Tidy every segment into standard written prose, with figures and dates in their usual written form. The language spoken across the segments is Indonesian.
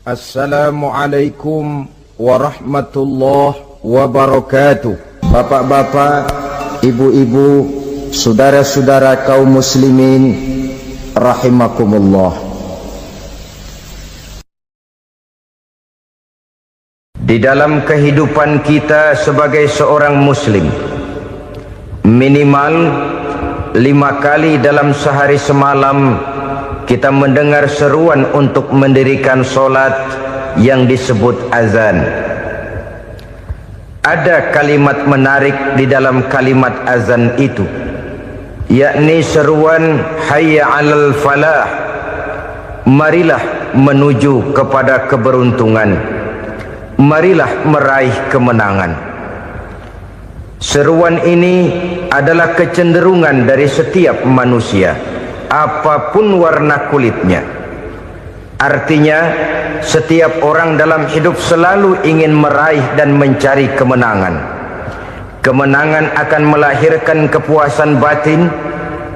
Assalamualaikum warahmatullahi wabarakatuh. Bapak-bapak, ibu-ibu, saudara-saudara kaum muslimin rahimakumullah. Di dalam kehidupan kita sebagai seorang muslim, minimal 5 kali dalam sehari semalam kita mendengar seruan untuk mendirikan solat yang disebut azan. Ada kalimat menarik di dalam kalimat azan itu, yakni seruan hayya 'alal falah, marilah menuju kepada keberuntungan, marilah meraih kemenangan. Seruan ini adalah kecenderungan dari setiap manusia, apapun warna kulitnya. Artinya, setiap orang dalam hidup selalu ingin meraih dan mencari kemenangan. Kemenangan akan melahirkan kepuasan batin,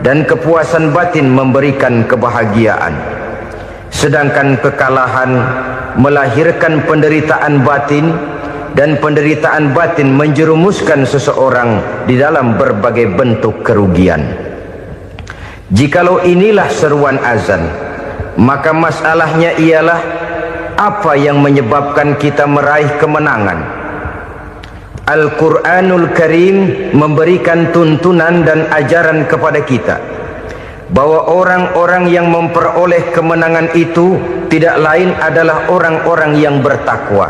dan kepuasan batin memberikan kebahagiaan. Sedangkan kekalahan melahirkan penderitaan batin, dan penderitaan batin menjerumuskan seseorang di dalam berbagai bentuk kerugian. Jikalau inilah seruan azan, maka masalahnya ialah apa yang menyebabkan kita meraih kemenangan. Al-Quranul Karim memberikan tuntunan dan ajaran kepada kita bahwa orang-orang yang memperoleh kemenangan itu tidak lain adalah orang-orang yang bertakwa.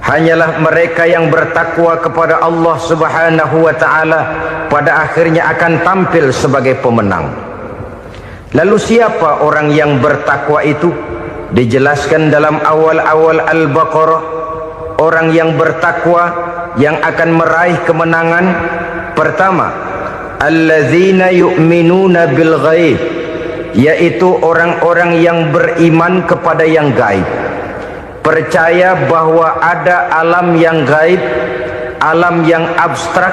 Hanyalah mereka yang bertakwa kepada Allah Subhanahu wa ta'ala pada akhirnya akan tampil sebagai pemenang. Lalu siapa orang yang bertakwa itu? Dijelaskan dalam awal-awal Al-Baqarah, orang yang bertakwa yang akan meraih kemenangan. Pertama, allazina yu'minuna bil ghaib, yaitu orang-orang yang beriman kepada yang gaib, percaya bahwa ada alam yang gaib, alam yang abstrak,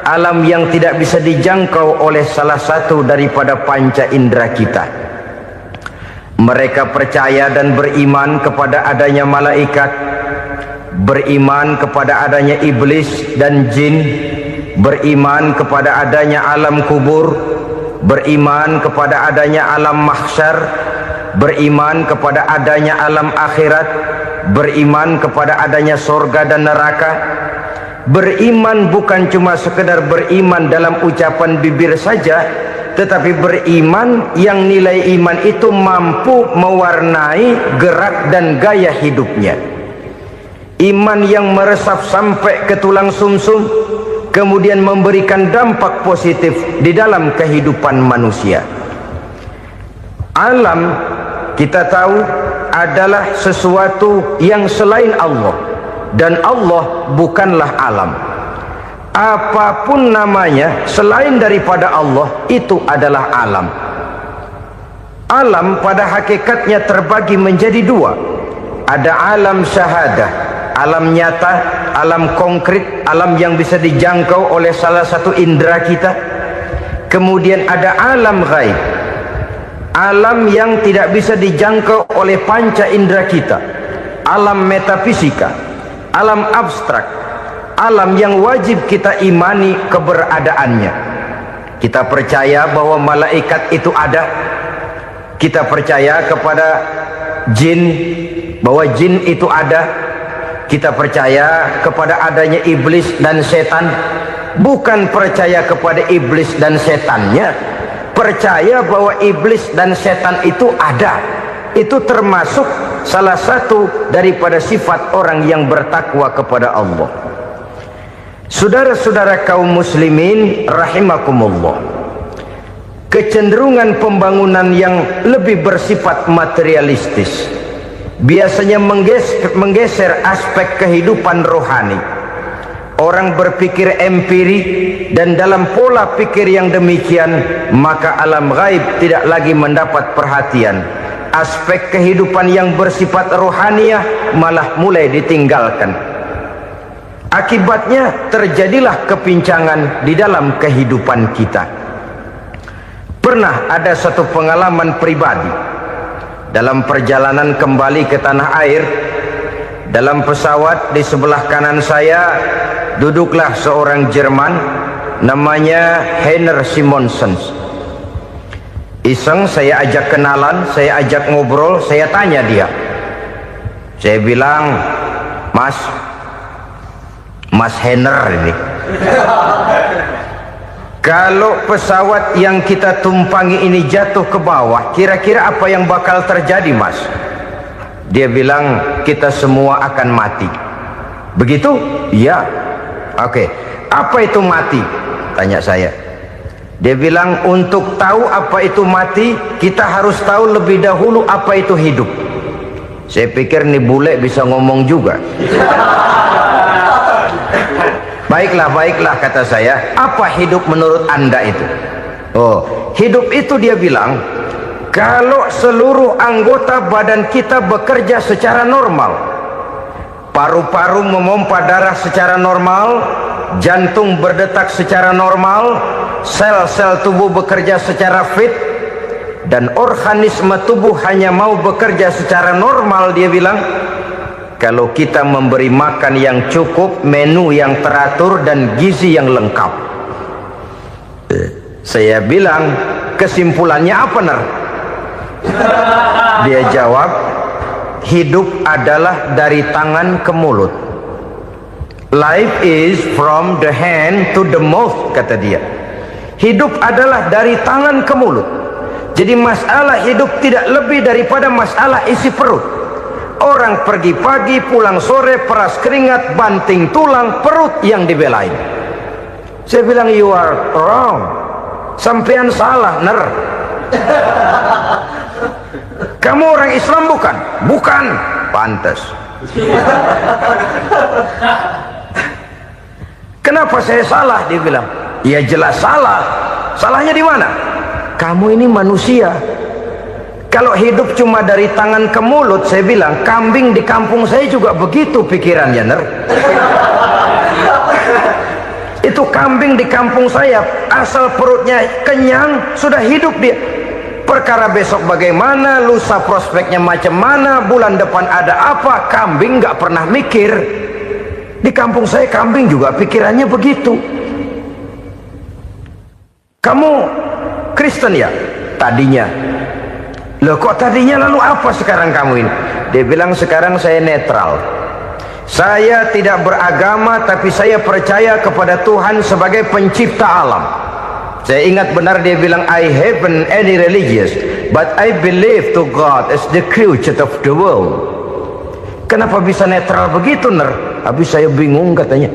alam yang tidak bisa dijangkau oleh salah satu daripada panca indera kita. Mereka percaya dan beriman kepada adanya malaikat, beriman kepada adanya iblis dan jin, beriman kepada adanya alam kubur, beriman kepada adanya alam mahsyar, beriman kepada adanya alam akhirat, beriman kepada adanya sorga dan neraka. Beriman bukan cuma sekedar beriman dalam ucapan bibir saja, tetapi beriman yang nilai iman itu mampu mewarnai gerak dan gaya hidupnya. Iman yang meresap sampai ke tulang sumsum, kemudian memberikan dampak positif di dalam kehidupan manusia. Alam, kita tahu, adalah sesuatu yang selain Allah, dan Allah bukanlah alam. Apapun namanya selain daripada Allah, itu adalah alam. Alam pada hakikatnya terbagi menjadi dua. Ada alam syahadah, alam nyata, alam konkret, alam yang bisa dijangkau oleh salah satu indera kita. Kemudian ada alam ghaib, alam yang tidak bisa dijangkau oleh panca indera kita, alam metafisika, alam abstrak, alam yang wajib kita imani keberadaannya. Kita percaya bahwa malaikat itu ada, kita percaya kepada jin, bahwa jin itu ada, kita percaya kepada adanya iblis dan setan. Bukan percaya kepada iblis dan setannya, percaya bahwa iblis dan setan itu ada. Itu termasuk salah satu daripada sifat orang yang bertakwa kepada Allah. Saudara-saudara kaum muslimin rahimakumullah, kecenderungan pembangunan yang lebih bersifat materialistis biasanya menggeser aspek kehidupan rohani. Orang berpikir empiri, dan dalam pola pikir yang demikian, maka alam gaib tidak lagi mendapat perhatian. Aspek kehidupan yang bersifat rohaniah malah mulai ditinggalkan. Akibatnya terjadilah kepincangan di dalam kehidupan kita. Pernah ada satu pengalaman pribadi dalam perjalanan kembali ke tanah air. Dalam pesawat di sebelah kanan saya duduklah seorang Jerman namanya Heiner Simonsen. Iseng saya ajak kenalan, saya ajak ngobrol, saya tanya dia. Saya bilang, Mas Heiner ini, kalau pesawat yang kita tumpangi ini jatuh ke bawah, kira-kira apa yang bakal terjadi, Mas? Dia bilang, kita semua akan mati. Begitu? Iya. Oke. Apa itu mati? Tanya saya. Dia bilang, untuk tahu apa itu mati, kita harus tahu lebih dahulu apa itu hidup. Saya pikir nih bule bisa ngomong juga. Baiklah kata saya. Apa hidup menurut Anda itu? Oh, hidup itu dia bilang, kalau seluruh anggota badan kita bekerja secara normal, paru-paru memompa darah secara normal, jantung berdetak secara normal, sel-sel tubuh bekerja secara fit, dan organisme tubuh hanya mau bekerja secara normal, dia bilang, kalau kita memberi makan yang cukup, menu yang teratur, dan gizi yang lengkap. Saya bilang, kesimpulannya apa, Ner? Dia jawab, hidup adalah dari tangan ke mulut. Life is from the hand to the mouth, kata dia. Hidup adalah dari tangan ke mulut. Jadi masalah hidup tidak lebih daripada masalah isi perut. Orang pergi pagi, pulang sore, peras keringat, banting tulang, perut yang dibelain. Saya bilang, you are wrong. Sampean salah, Ner. Kamu orang Islam bukan? Bukan. Pantas. Kenapa saya salah? Dia bilang, ya jelas salah. Salahnya di mana? Kamu ini manusia. Kalau hidup cuma dari tangan ke mulut, saya bilang, kambing di kampung saya juga begitu pikirannya, Ner. Itu kambing di kampung saya, asal perutnya kenyang, sudah hidup dia. Perkara besok bagaimana, lusa prospeknya macam mana, bulan depan ada apa, kambing nggak pernah mikir. Di kampung saya kambing juga pikirannya begitu. Kamu Kristen ya? Tadinya. Loh kok tadinya, lalu apa sekarang kamu ini? Dia bilang, sekarang saya netral. Saya tidak beragama, tapi saya percaya kepada Tuhan sebagai pencipta alam. Saya ingat benar dia bilang, I haven't any religious, but I believe to God as the creator of the world. Kenapa bisa netral begitu, Ner? Habis saya bingung katanya.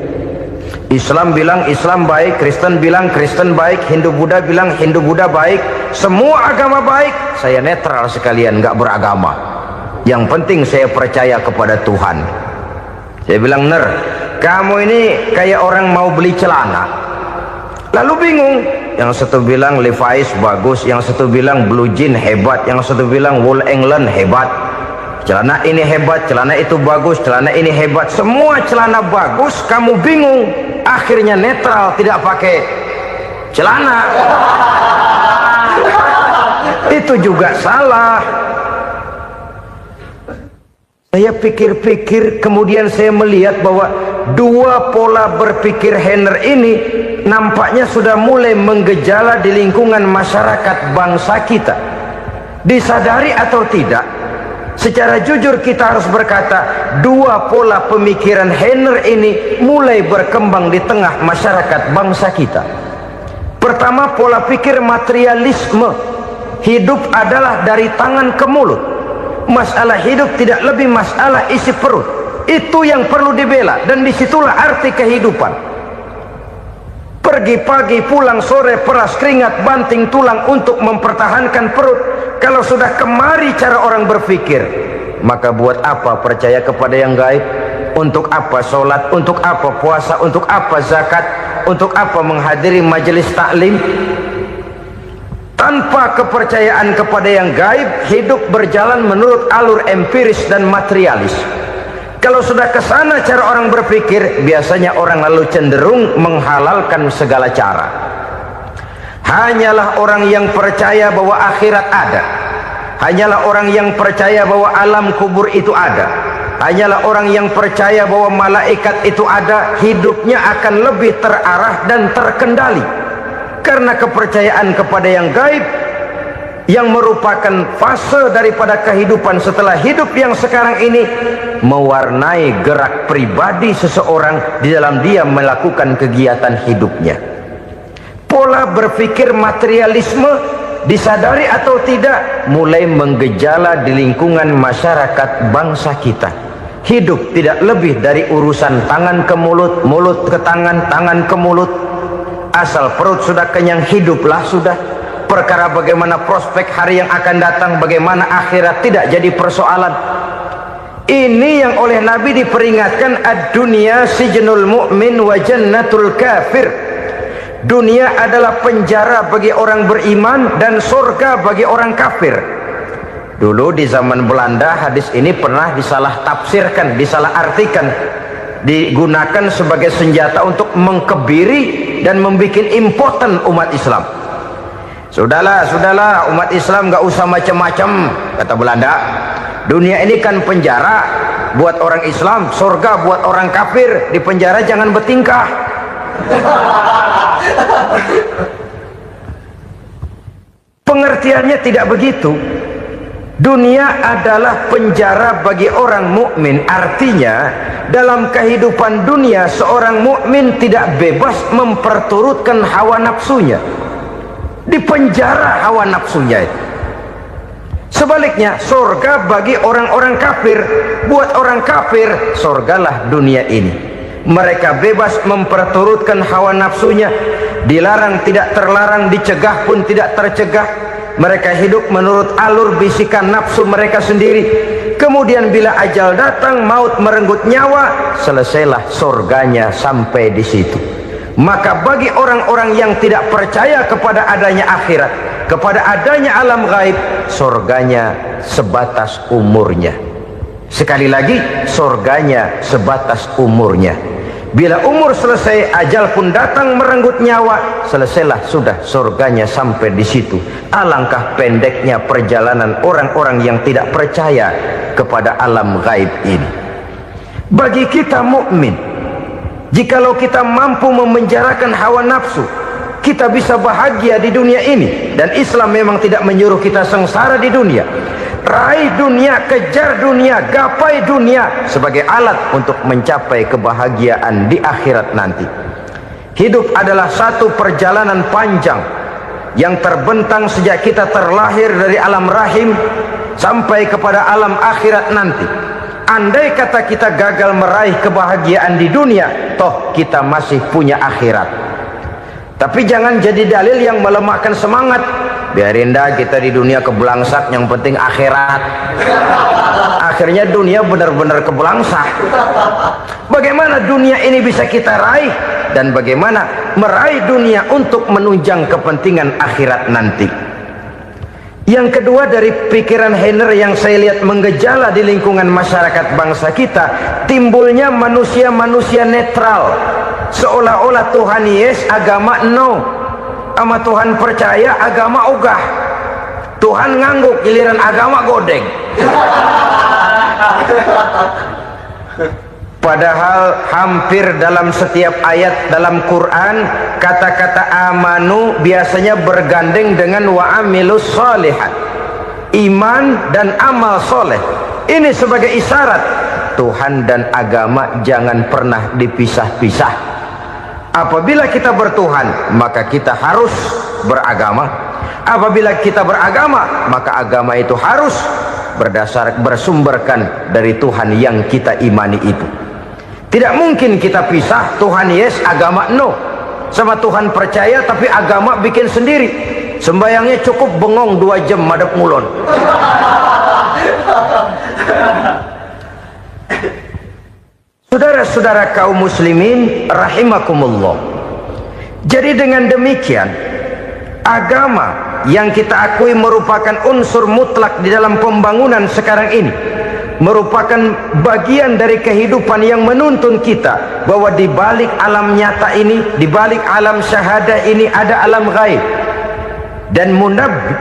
Islam bilang Islam baik, Kristen bilang Kristen baik, Hindu Buddha bilang Hindu Buddha baik, semua agama baik. Saya netral sekalian, nggak beragama. Yang penting saya percaya kepada Tuhan. Saya bilang, Ner, kamu ini kayak orang mau beli celana, lalu bingung. Yang satu bilang Levi's bagus, yang satu bilang Blue Jean hebat, yang satu bilang Wool England hebat. Celana ini hebat, celana itu bagus, celana ini hebat, semua celana bagus, kamu bingung. Akhirnya netral, tidak pakai celana. Itu juga salah. Saya pikir-pikir, kemudian saya melihat bahwa dua pola berpikir Heiner ini nampaknya sudah mulai menggejala di lingkungan masyarakat bangsa kita. Disadari atau tidak, secara jujur kita harus berkata, dua pola pemikiran Heiner ini mulai berkembang di tengah masyarakat bangsa kita. Pertama, pola pikir materialisme. Hidup adalah dari tangan ke mulut. Masalah hidup tidak lebih masalah isi perut. Itu yang perlu dibela, dan disitulah arti kehidupan. Pergi pagi, pulang sore, peras keringat, banting tulang untuk mempertahankan perut. Kalau sudah kemari cara orang berpikir, maka buat apa percaya kepada yang gaib? Untuk apa sholat? Untuk apa puasa? Untuk apa zakat? Untuk apa menghadiri majelis taklim? Tanpa kepercayaan kepada yang gaib, hidup berjalan menurut alur empiris dan materialis. Kalau sudah ke sana cara orang berpikir, biasanya orang lalu cenderung menghalalkan segala cara. Hanyalah orang yang percaya bahwa akhirat ada, hanyalah orang yang percaya bahwa alam kubur itu ada, hanyalah orang yang percaya bahwa malaikat itu ada, hidupnya akan lebih terarah dan terkendali. Karena kepercayaan kepada yang gaib, yang merupakan fase daripada kehidupan setelah hidup yang sekarang ini, mewarnai gerak pribadi seseorang di dalam dia melakukan kegiatan hidupnya. Pola berpikir materialisme, disadari atau tidak, mulai menggejala di lingkungan masyarakat bangsa kita. Hidup tidak lebih dari urusan tangan ke mulut, mulut ke tangan, tangan ke mulut. Asal perut sudah kenyang, hiduplah sudah. Perkara bagaimana prospek hari yang akan datang, bagaimana akhirat, tidak jadi persoalan. Ini yang oleh Nabi diperingatkan, ad-dunya sijnul mu'min wa jannatul kafir. Dunia adalah penjara bagi orang beriman dan surga bagi orang kafir. Dulu di zaman Belanda hadis ini pernah disalah tafsirkan, disalah artikan, digunakan sebagai senjata untuk mengkebiri dan membuat impoten umat Islam. Sudahlah umat Islam gak usah macam-macam, kata Belanda. Dunia ini kan penjara buat orang Islam, surga buat orang kafir. Di penjara jangan bertingkah. Pengertiannya tidak begitu. Dunia adalah penjara bagi orang mukmin. Artinya dalam kehidupan dunia seorang mukmin tidak bebas memperturutkan hawa nafsunya. Di penjara hawa nafsunya itu. Sebaliknya, surga bagi orang-orang kafir. Buat orang kafir, surgalah dunia ini. Mereka bebas memperturutkan hawa nafsunya, dilarang tidak terlarang, dicegah pun tidak tercegah. Mereka hidup menurut alur bisikan nafsu mereka sendiri. Kemudian bila ajal datang, maut merenggut nyawa, selesailah surganya sampai di situ. Maka bagi orang-orang yang tidak percaya kepada adanya akhirat, kepada adanya alam gaib, surganya sebatas umurnya. Sekali lagi, surganya sebatas umurnya. Bila umur selesai, ajal pun datang merenggut nyawa, selesailah sudah surganya sampai di situ. Alangkah pendeknya perjalanan orang-orang yang tidak percaya kepada alam gaib ini. Bagi kita mukmin, jikalau kita mampu memenjarakan hawa nafsu, kita bisa bahagia di dunia ini. Dan Islam memang tidak menyuruh kita sengsara di dunia. Raih dunia, kejar dunia, gapai dunia sebagai alat untuk mencapai kebahagiaan di akhirat nanti. Hidup adalah satu perjalanan panjang yang terbentang sejak kita terlahir dari alam rahim sampai kepada alam akhirat nanti. Andai kata kita gagal meraih kebahagiaan di dunia, toh kita masih punya akhirat. Tapi jangan jadi dalil yang melemahkan semangat. Biarin dah kita di dunia kebelangsak, yang penting akhirat. Akhirnya dunia benar-benar kebelangsak. Bagaimana dunia ini bisa kita raih, dan bagaimana meraih dunia untuk menunjang kepentingan akhirat nanti. Yang kedua, dari pikiran Heiner yang saya lihat menggejala di lingkungan masyarakat bangsa kita, timbulnya manusia-manusia netral. Seolah-olah Tuhan yes, agama no. Sama Tuhan percaya, agama ogah. Tuhan ngangguk, giliran agama godeng. Padahal hampir dalam setiap ayat dalam Quran, kata-kata amanu biasanya bergandeng dengan wa amilus sholihat. Iman dan amal soleh. Ini sebagai isyarat Tuhan dan agama jangan pernah dipisah-pisah. Apabila kita bertuhan, maka kita harus beragama. Apabila kita beragama, maka agama itu harus bersumberkan dari Tuhan yang kita imani itu. Tidak mungkin kita pisah, Tuhan yes, agama no. Sama Tuhan percaya tapi agama bikin sendiri. Sembayangnya cukup bengong 2 jam madep mulon. Saudara-saudara kaum muslimin rahimakumullah. Jadi dengan demikian, agama yang kita akui merupakan unsur mutlak di dalam pembangunan sekarang ini, merupakan bagian dari kehidupan yang menuntun kita bahwa di balik alam nyata ini, di balik alam syahadah ini ada alam gaib. Dan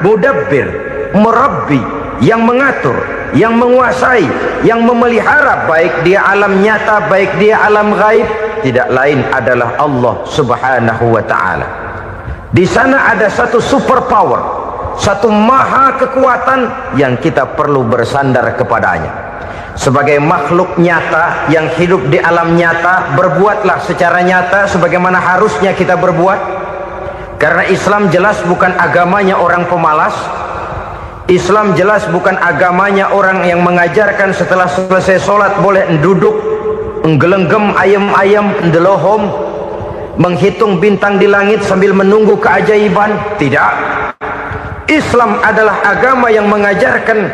mudabbir, murabbi, yang mengatur, yang menguasai, yang memelihara, baik dia alam nyata, baik dia alam gaib, tidak lain adalah Allah Subhanahu wa ta'ala. Di sana ada satu super power, satu maha kekuatan yang kita perlu bersandar kepadanya. Sebagai makhluk nyata yang hidup di alam nyata, berbuatlah secara nyata sebagaimana harusnya kita berbuat. Karena Islam jelas bukan agamanya orang pemalas. Islam jelas bukan agamanya orang yang mengajarkan setelah selesai sholat boleh duduk nggelenggem ayam-ayam ndelohom, menghitung bintang di langit sambil menunggu keajaiban. Tidak. Islam adalah agama yang mengajarkan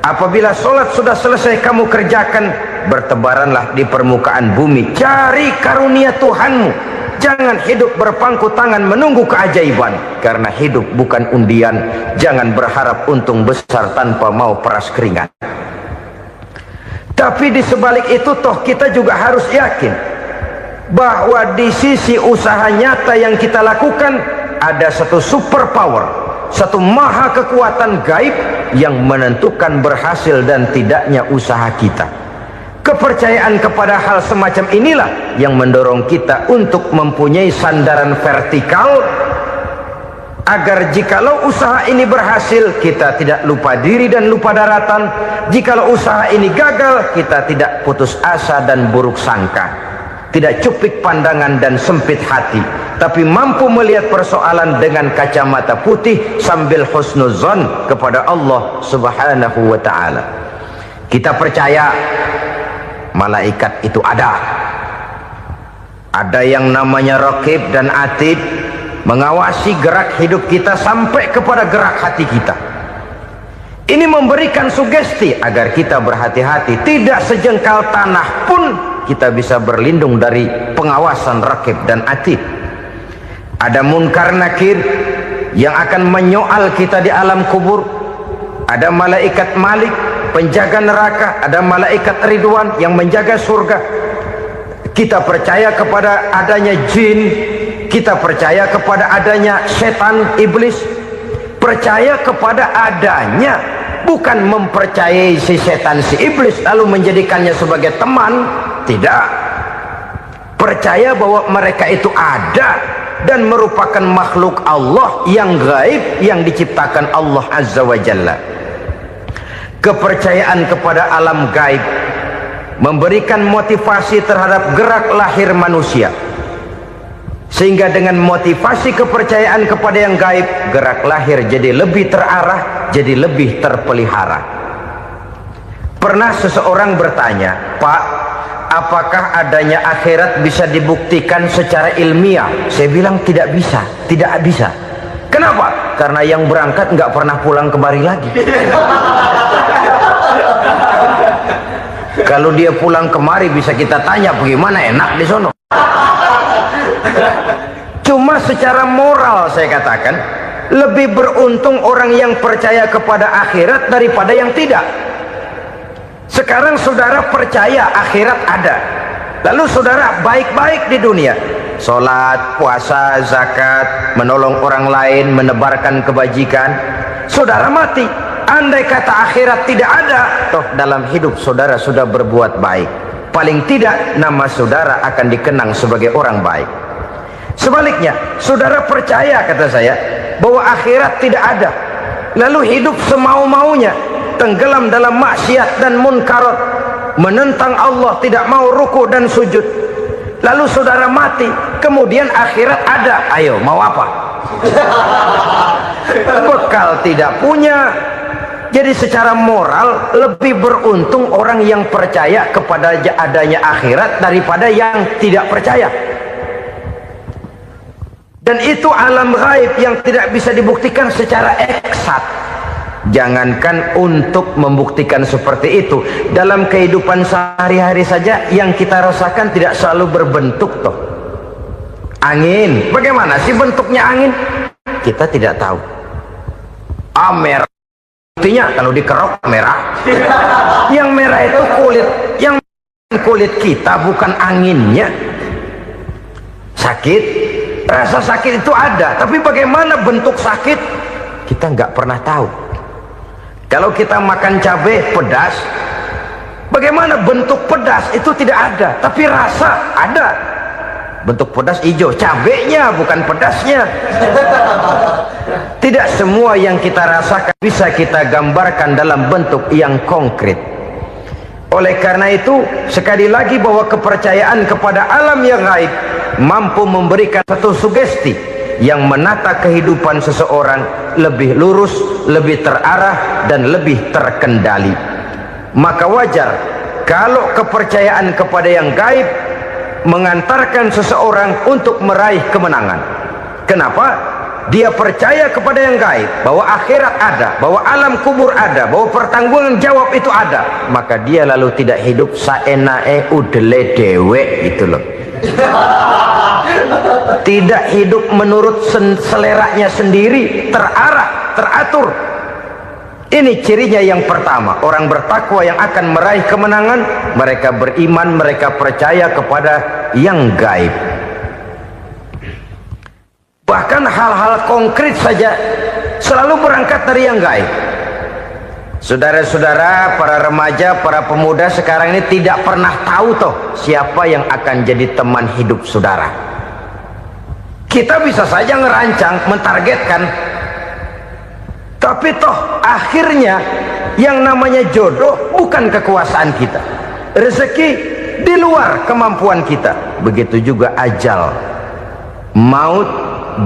apabila sholat sudah selesai kamu kerjakan, bertebaranlah di permukaan bumi, cari karunia Tuhanmu. Jangan hidup berpangku tangan menunggu keajaiban, karena hidup bukan undian. Jangan berharap untung besar tanpa mau peras keringat. Tapi di sebalik itu toh kita juga harus yakin bahwa di sisi usaha nyata yang kita lakukan ada satu super power, satu maha kekuatan gaib yang menentukan berhasil dan tidaknya usaha kita. Kepercayaan kepada hal semacam inilah yang mendorong kita untuk mempunyai sandaran vertikal, agar jikalau usaha ini berhasil, kita tidak lupa diri dan lupa daratan. Jikalau usaha ini gagal, kita tidak putus asa dan buruk sangka, tidak cupik pandangan dan sempit hati, tapi mampu melihat persoalan dengan kacamata putih sambil husnuzon kepada Allah Subhanahu wa ta'ala. Kita percaya malaikat itu ada yang namanya Raqib dan Atid, mengawasi gerak hidup kita sampai kepada gerak hati kita. Ini memberikan sugesti agar kita berhati-hati, tidak sejengkal tanah pun kita bisa berlindung dari pengawasan Raqib dan Atid. Ada munkar nakir yang akan menyoal kita di alam kubur. Ada malaikat Malik, penjaga neraka. Ada malaikat Ridwan yang menjaga surga. Kita percaya kepada adanya jin, kita percaya kepada adanya setan, iblis. Percaya kepada adanya, bukan mempercayai si setan, si iblis lalu menjadikannya sebagai teman. Tidak. Percaya bahwa mereka itu ada dan merupakan makhluk Allah yang gaib yang diciptakan Allah Azza wa Jalla. Kepercayaan kepada alam gaib memberikan motivasi terhadap gerak lahir manusia, sehingga dengan motivasi kepercayaan kepada yang gaib, gerak lahir jadi lebih terarah, jadi lebih terpelihara. Pernah seseorang bertanya, "Pak, apakah adanya akhirat bisa dibuktikan secara ilmiah?" Saya bilang tidak bisa, tidak bisa. Kenapa? Karena yang berangkat nggak pernah pulang kembali lagi. Kalau dia pulang kemari bisa kita tanya bagaimana enak di sono. Cuma secara moral saya katakan, lebih beruntung orang yang percaya kepada akhirat daripada yang tidak. Sekarang saudara percaya akhirat ada, lalu saudara baik-baik di dunia, sholat, puasa, zakat, menolong orang lain, menebarkan kebajikan. Saudara mati, andai kata akhirat tidak ada, toh dalam hidup saudara sudah berbuat baik, paling tidak nama saudara akan dikenang sebagai orang baik. Sebaliknya, saudara percaya, kata saya, bahwa akhirat tidak ada, lalu hidup semau-maunya, tenggelam dalam maksiat dan munkarat, menentang Allah, tidak mau ruku dan sujud, lalu saudara mati, kemudian akhirat ada, ayo mau apa? Bekal tidak punya. Jadi secara moral lebih beruntung orang yang percaya kepada adanya akhirat daripada yang tidak percaya. Dan itu alam gaib yang tidak bisa dibuktikan secara eksat. Jangankan untuk membuktikan seperti itu, dalam kehidupan sehari-hari saja yang kita rasakan tidak selalu berbentuk toh. Angin, bagaimana sih bentuknya angin? Kita tidak tahu. Merah, buktinya kalau dikerok merah. Yang merah itu kulit, yang kulit kita bukan anginnya. Sakit, rasa sakit itu ada, tapi bagaimana bentuk sakit kita nggak pernah tahu. Kalau kita makan cabai pedas, bagaimana bentuk pedas itu tidak ada, tapi rasa ada. Bentuk pedas hijau, cabenya bukan pedasnya. Tidak semua yang kita rasakan bisa kita gambarkan dalam bentuk yang konkret. Oleh karena itu, sekali lagi bahwa kepercayaan kepada alam yang gaib mampu memberikan satu sugesti yang menata kehidupan seseorang lebih lurus, lebih terarah, dan lebih terkendali. Maka wajar kalau kepercayaan kepada yang gaib mengantarkan seseorang untuk meraih kemenangan. Kenapa? Dia percaya kepada yang gaib, bahwa akhirat ada, bahwa alam kubur ada, bahwa pertanggungan jawab itu ada. Maka dia lalu tidak hidup saenae udele dewe gitu loh. Tidak hidup menurut seleranya sendiri, terarah, teratur. Ini cirinya yang pertama. Orang bertakwa yang akan meraih kemenangan, mereka beriman, mereka percaya kepada yang gaib. Bahkan hal-hal konkret saja selalu berangkat dari yang gaib. Saudara-saudara, para remaja, para pemuda sekarang ini tidak pernah tahu toh siapa yang akan jadi teman hidup saudara. Kita bisa saja ngerancang, mentargetkan, tapi toh akhirnya yang namanya jodoh bukan kekuasaan kita. Rezeki di luar kemampuan kita. Begitu juga ajal, maut,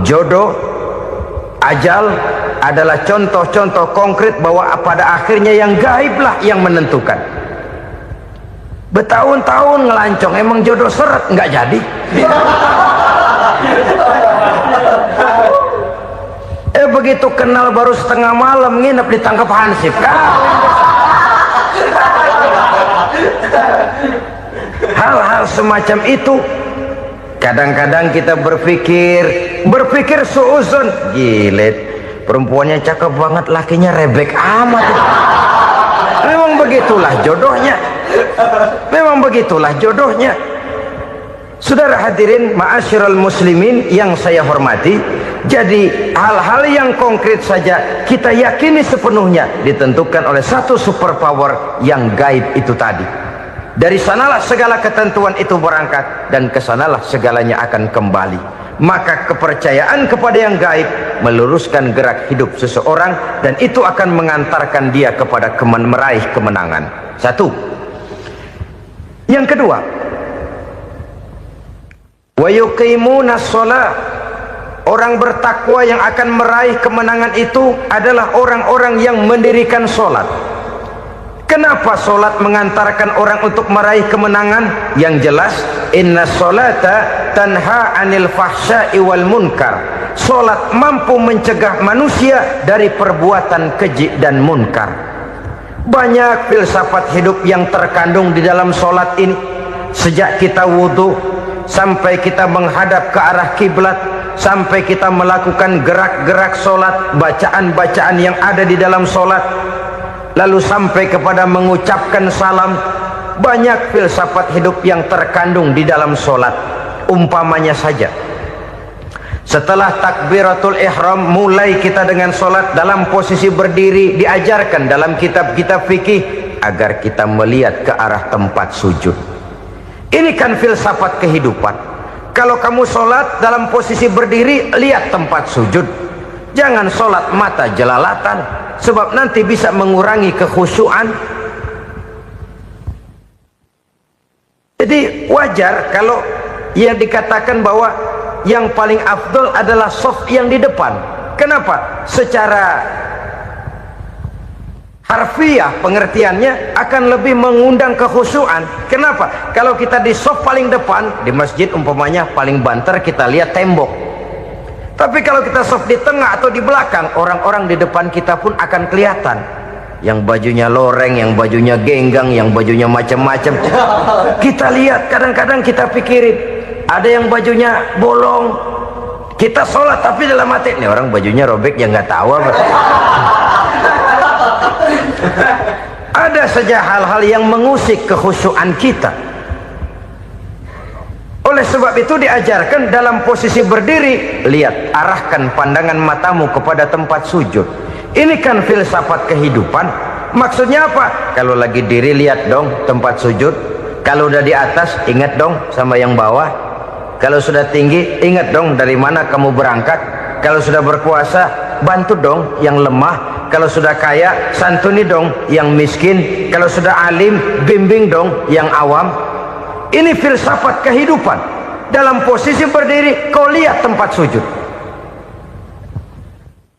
jodoh, ajal adalah contoh-contoh konkret bahwa pada akhirnya yang gaiblah yang menentukan. Bertahun-tahun ngelancong, emang jodoh seret, nggak jadi. Begitu kenal baru setengah malam nginep ditangkap hansip kan. Hal-hal semacam itu kadang-kadang kita berpikir suuzon, gilet, perempuannya cakep banget, lakinya rebek amat. Memang begitulah jodohnya. Memang begitulah jodohnya. Saudara hadirin ma'asyiral muslimin yang saya hormati, jadi hal-hal yang konkret saja kita yakini sepenuhnya ditentukan oleh satu superpower yang gaib itu tadi. Dari sanalah segala ketentuan itu berangkat dan kesanalah segalanya akan kembali. Maka kepercayaan kepada yang gaib meluruskan gerak hidup seseorang dan itu akan mengantarkan dia kepada meraih kemenangan. Satu. Yang kedua, wa yuqimuna shalah. Orang bertakwa yang akan meraih kemenangan itu adalah orang-orang yang mendirikan sholat. Kenapa sholat mengantarkan orang untuk meraih kemenangan? Yang jelas, inna sholata tanha anil fahsya'i wal munkar. Sholat mampu mencegah manusia dari perbuatan keji dan munkar. Banyak filsafat hidup yang terkandung di dalam sholat ini. Sejak kita wudhu sampai kita menghadap ke arah kiblat, sampai kita melakukan gerak-gerak sholat, bacaan-bacaan yang ada di dalam sholat, lalu sampai kepada mengucapkan salam. Banyak filsafat hidup yang terkandung di dalam sholat. Umpamanya saja, setelah takbiratul ihram mulai kita dengan sholat dalam posisi berdiri, diajarkan dalam kitab-kitab fikih agar kita melihat ke arah tempat sujud. Ini kan filsafat kehidupan. Kalau kamu sholat dalam posisi berdiri, lihat tempat sujud. Jangan sholat mata jelalatan, sebab nanti bisa mengurangi kekhusyuan. Jadi wajar kalau yang dikatakan bahwa yang paling afdol adalah shaf yang di depan. Kenapa? Secara harfiah pengertiannya akan lebih mengundang kekhusyuan. Kenapa? Kalau kita di shaf paling depan di masjid umpamanya paling banter kita lihat tembok. Tapi kalau kita shaf di tengah atau di belakang, orang-orang di depan kita pun akan kelihatan. Yang bajunya loreng, yang bajunya genggang, yang bajunya macam-macam. Kita lihat, kadang-kadang kita pikirin, ada yang bajunya bolong. Kita sholat tapi dalam hati, nih orang bajunya robek yang nggak tahu apa. Ada saja hal-hal yang mengusik kekhusyuan kita. Oleh sebab itu diajarkan dalam posisi berdiri, lihat, arahkan pandangan matamu kepada tempat sujud. Ini kan filsafat kehidupan. Maksudnya apa? Kalau lagi diri lihat dong tempat sujud, kalau udah di atas ingat dong sama yang bawah, kalau sudah tinggi ingat dong dari mana kamu berangkat, kalau sudah berkuasa bantu dong yang lemah, kalau sudah kaya santuni dong yang miskin, kalau sudah alim bimbing dong yang awam. Ini filsafat kehidupan. Dalam posisi berdiri kau lihat tempat sujud.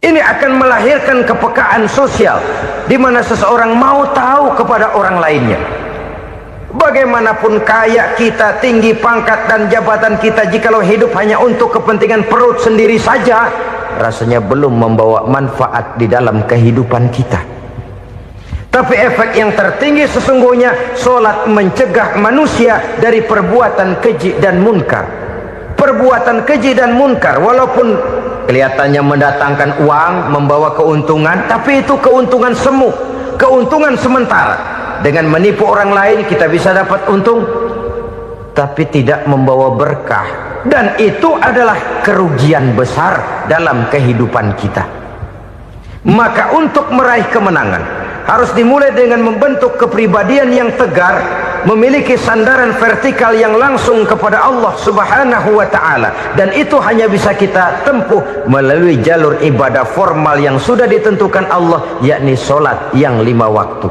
Ini akan melahirkan kepekaan sosial di mana seseorang mau tahu kepada orang lainnya. Bagaimanapun kaya kita, tinggi pangkat dan jabatan kita, jikalau hidup hanya untuk kepentingan perut sendiri saja, rasanya belum membawa manfaat di dalam kehidupan kita. Tapi efek yang tertinggi sesungguhnya, solat mencegah manusia dari perbuatan keji dan munkar. Perbuatan keji dan munkar walaupun kelihatannya mendatangkan uang, membawa keuntungan, tapi itu keuntungan semu, keuntungan sementara. Dengan menipu orang lain kita bisa dapat untung, tapi tidak membawa berkah, dan itu adalah kerugian besar dalam kehidupan kita. Maka untuk meraih kemenangan harus dimulai dengan membentuk kepribadian yang tegar, memiliki sandaran vertikal yang langsung kepada Allah Subhanahu wa ta'ala, dan itu hanya bisa kita tempuh melalui jalur ibadah formal yang sudah ditentukan Allah, yakni solat yang 5 waktu.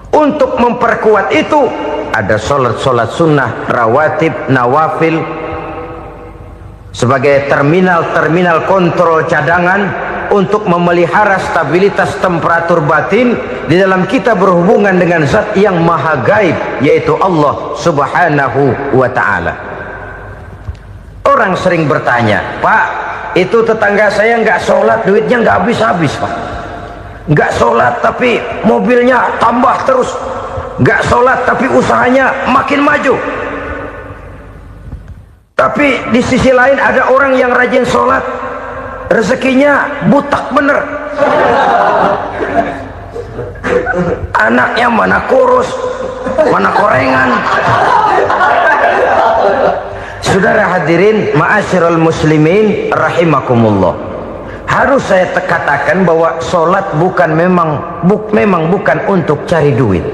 Untuk memperkuat itu ada solat-solat sunnah, rawatib, nawafil sebagai terminal kontrol cadangan untuk memelihara stabilitas temperatur batin di dalam kita berhubungan dengan zat yang maha gaib, yaitu Allah Subhanahu wa ta'ala. Orang sering bertanya, Pak, itu tetangga saya nggak sholat, duitnya nggak habis-habis, Pak. Nggak sholat tapi mobilnya tambah terus, nggak sholat tapi usahanya makin maju. Tapi di sisi lain ada orang yang rajin sholat, rezekinya butak bener, anaknya mana kurus mana korengan. Saudara hadirin ma'asyiral muslimin rahimakumullah, harus saya katakan bahwa solat memang bukan untuk cari duit.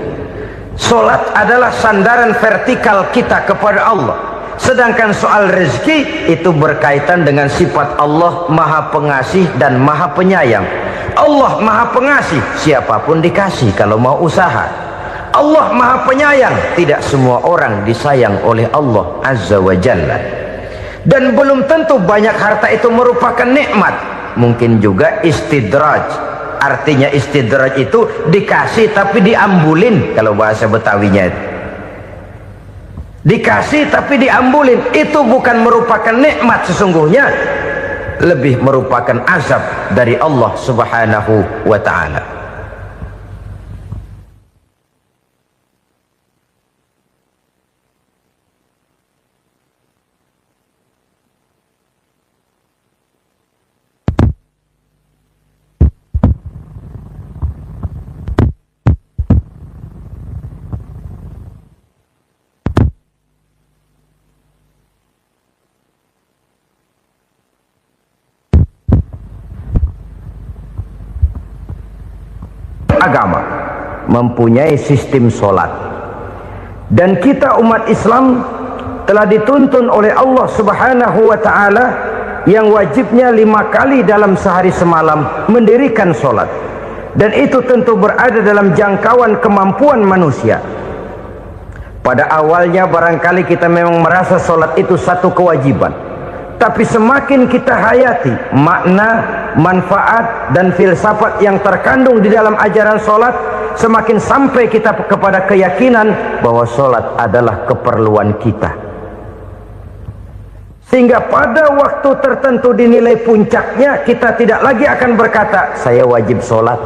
Solat adalah sandaran vertikal kita kepada Allah. Sedangkan soal rezeki itu berkaitan dengan sifat Allah maha pengasih dan maha penyayang. Allah maha pengasih, siapapun dikasih kalau mau usaha. Allah maha penyayang, tidak semua orang disayang oleh Allah Azza wa Jalla. Dan belum tentu banyak harta itu merupakan nikmat. Mungkin juga istidraj. Artinya istidraj itu dikasih tapi diambulin, kalau bahasa Betawinya itu. Dikasih tapi diambulin, itu bukan merupakan nikmat sesungguhnya, lebih merupakan azab dari Allah Subhanahu wa ta'ala. Agama mempunyai sistem solat, dan kita umat Islam telah dituntun oleh Allah Subhanahu wa ta'ala yang wajibnya 5 kali dalam sehari semalam mendirikan solat, dan itu tentu berada dalam jangkauan kemampuan manusia. Pada awalnya barangkali kita memang merasa solat itu satu kewajiban, tapi semakin kita hayati makna, manfaat dan filsafat yang terkandung di dalam ajaran solat, semakin sampai kita kepada keyakinan bahwa solat adalah keperluan kita. Sehingga pada waktu tertentu dinilai puncaknya, kita tidak lagi akan berkata saya wajib solat,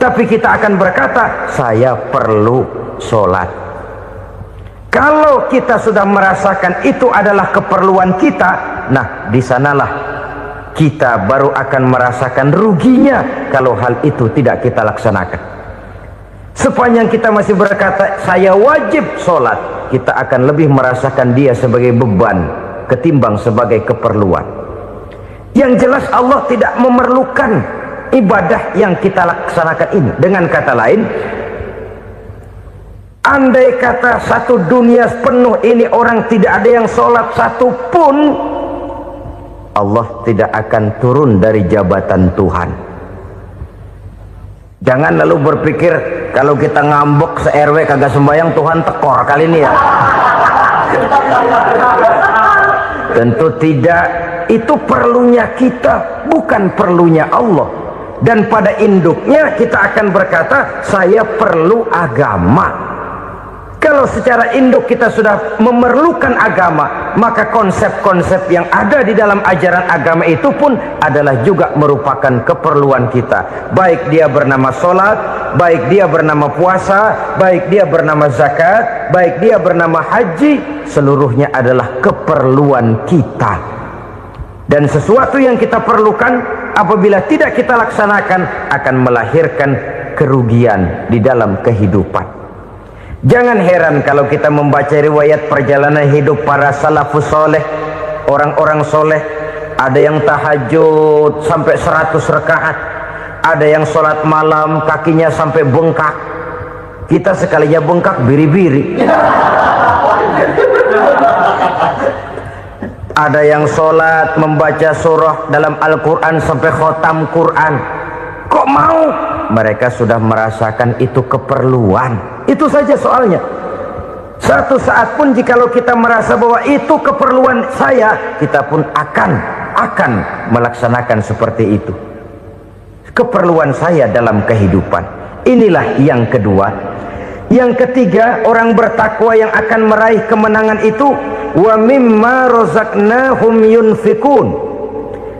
tapi kita akan berkata saya perlu solat. Kalau kita sudah merasakan itu adalah keperluan kita, nah di sanalah kita baru akan merasakan ruginya kalau hal itu tidak kita laksanakan. Sepanjang kita masih berkata saya wajib sholat, kita akan lebih merasakan dia sebagai beban ketimbang sebagai keperluan. Yang jelas Allah tidak memerlukan ibadah yang kita laksanakan ini. Dengan kata lain, andai kata satu dunia penuh ini orang tidak ada yang sholat satu pun, Allah tidak akan turun dari jabatan Tuhan. Jangan lalu berpikir kalau kita ngambek se-RW kagak sembahyang Tuhan tekor kali ini ya. Tentu tidak. Itu perlunya kita, bukan perlunya Allah. Dan pada induknya kita akan berkata, saya perlu agama. Kalau secara induk kita sudah memerlukan agama, maka konsep-konsep yang ada di dalam ajaran agama itu pun adalah juga merupakan keperluan kita. Baik dia bernama sholat, baik dia bernama puasa, baik dia bernama zakat, baik dia bernama haji, seluruhnya adalah keperluan kita. Dan sesuatu yang kita perlukan apabila tidak kita laksanakan akan melahirkan kerugian di dalam kehidupan. Jangan heran kalau kita membaca riwayat perjalanan hidup para salafus soleh, orang-orang soleh. Ada yang tahajud sampai 100 rakaat, ada yang sholat malam kakinya sampai bengkak. Kita sekalinya bengkak biri-biri. Ada yang sholat membaca surah dalam Al-Quran sampai khotam Quran. Kok mau? Mereka sudah merasakan itu keperluan. Itu saja soalnya. Satu saat pun jikalau kita merasa bahwa itu keperluan saya, kita pun akan melaksanakan seperti itu. Keperluan saya dalam kehidupan. Inilah yang kedua. Yang ketiga, orang bertakwa yang akan meraih kemenangan itu, wa mimma razaqnahum yunfikun.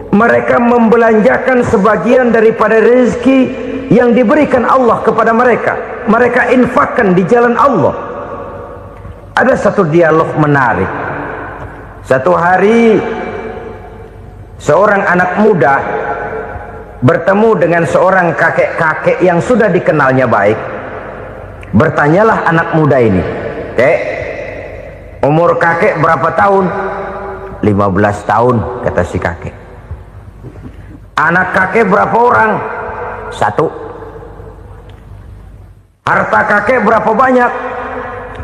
Mereka membelanjakan sebagian daripada rezeki yang diberikan Allah kepada mereka. Mereka infakkan di jalan Allah. Ada satu dialog menarik. Satu hari seorang anak muda bertemu dengan seorang kakek-kakek yang sudah dikenalnya baik. Bertanyalah anak muda ini, "Kek, umur kakek berapa tahun?" 15 tahun, kata si kakek. Anak kakek berapa orang? 1. Harta kakek berapa banyak?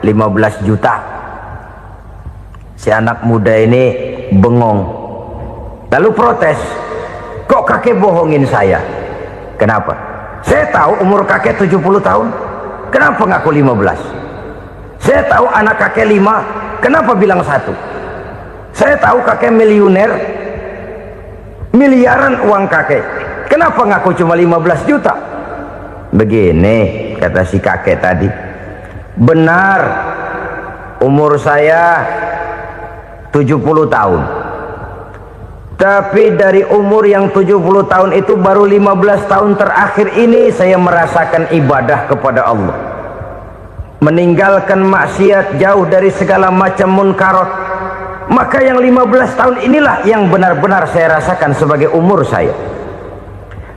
15 juta. Si anak muda ini bengong, lalu protes, "Kok kakek bohongin saya?" "Kenapa?" "Saya tahu umur kakek 70 tahun. Kenapa ngaku 15? Saya tahu anak kakek 5. Kenapa bilang 1? Saya tahu kakek miliuner, miliaran uang kakek. Kenapa ngaku cuma 15 juta? Begini, kata si kakek tadi. Benar, umur saya 70 tahun. Tapi dari umur yang 70 tahun itu baru 15 tahun terakhir ini saya merasakan ibadah kepada Allah. Meninggalkan maksiat, jauh dari segala macam munkarat. Maka yang 15 tahun inilah yang benar-benar saya rasakan sebagai umur saya.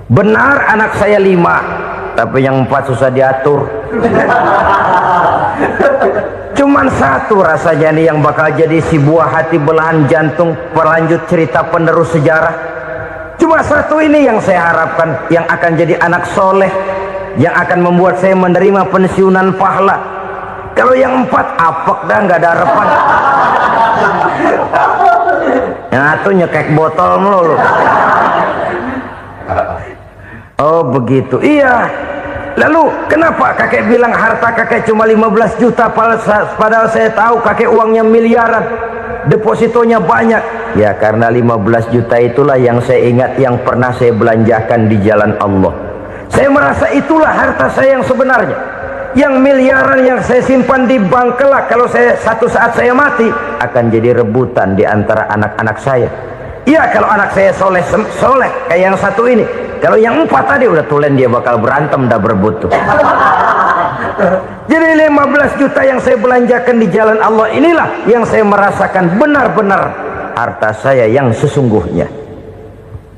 Benar anak saya 5, tapi yang 4 susah diatur. Cuman 1 rasanya nih yang bakal jadi si buah hati belahan jantung pelanjut cerita penerus sejarah. Cuma 1 ini yang saya harapkan, yang akan jadi anak soleh, yang akan membuat saya menerima pensiunan pahala. Kalau yang 4 apek dah, nggak ada harapan. Yang 1 nyekek botol melulu. Oh begitu, iya. Lalu kenapa kakek bilang harta kakek cuma 15 juta padahal saya tahu kakek uangnya miliaran, depositonya banyak? Ya karena 15 juta itulah yang saya ingat yang pernah saya belanjakan di jalan Allah. Saya merasa itulah harta saya yang sebenarnya. Yang miliaran yang saya simpan di bank kelak kalau satu saat saya mati akan jadi rebutan di antara anak-anak saya. Iya kalau anak saya soleh kayak yang 1 ini. Kalau yang 4 tadi udah tulen dia bakal berantem dah berebut tuh. Jadi 15 juta yang saya belanjakan di jalan Allah inilah yang saya merasakan benar-benar harta saya yang sesungguhnya.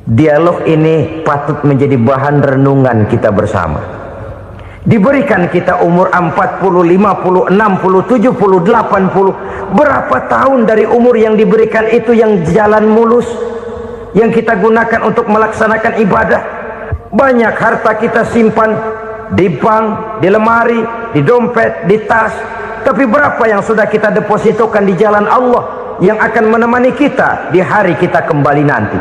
Dialog ini patut menjadi bahan renungan kita bersama. Diberikan kita umur 40, 50, 60, 70, 80. Berapa tahun dari umur yang diberikan itu yang jalan mulus, yang kita gunakan untuk melaksanakan ibadah? Banyak harta kita simpan di bank, di lemari, di dompet, di tas. Tapi berapa yang sudah kita depositokan di jalan Allah yang akan menemani kita di hari kita kembali nanti?